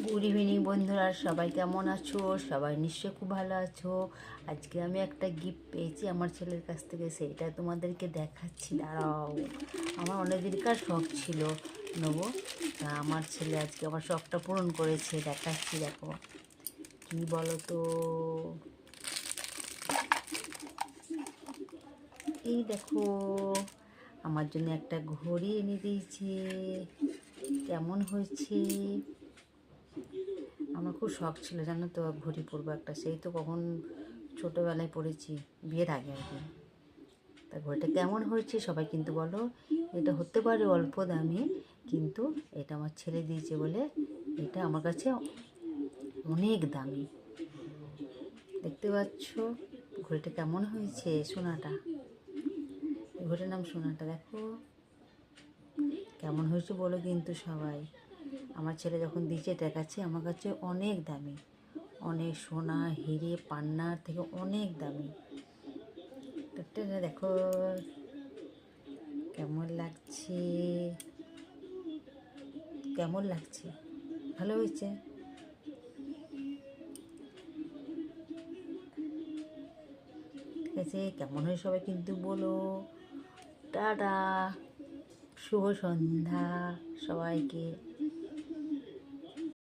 Good evening বন্ধুরা, সবাই কেমন আছো? সবাই নিশ্চয়ই খুব ভালো আছো। আজকে আমি একটা গিফট পেয়েছি আমার ছেলের কাছ থেকে, সেইটা তোমাদেরকে দেখাচ্ছি। দাঁড়াও, আমার অনেক দিনকার শখ ছিল নেবো, তা আমার ছেলে আজকে আমার শখটা পূরণ করেছে। দেখাচ্ছি, দেখো কি বলো তো। এই দেখো, আমার জন্য একটা ঘড়ি এনে দিয়েছে। কেমন হয়েছে? আমার খুব শখ ছিল, জানো তো, ঘড়ি পরবো একটা। সেই তো কখন ছোটোবেলায় পড়েছি, বিয়ের আগে আর কি। তা ঘড়িটা কেমন হয়েছে সবাই কিন্তু বলো। এটা হতে পারে অল্প দামি, কিন্তু এটা আমার ছেলে দিয়েছে বলে এটা আমার কাছে অনেক দামি। দেখতে পাচ্ছ ঘড়িটা কেমন হয়েছে? সোনাটা, ঘড়িটার নাম সোনাটা। দেখো কেমন হয়েছে বলো কিন্তু সবাই। আমার ছেলে যখন দিয়েছে এটার কাছে, আমার কাছে অনেক দামি, অনেক সোনা হিরে পান্নার থেকে অনেক দামি। দেখো কেমন লাগছে, কেমন লাগছে? ভালো হয়েছে? ঠিক আছে, কেমন হয় সবাই কিন্তু বলো। টাটা, শুভ সন্ধ্যা সবাইকে।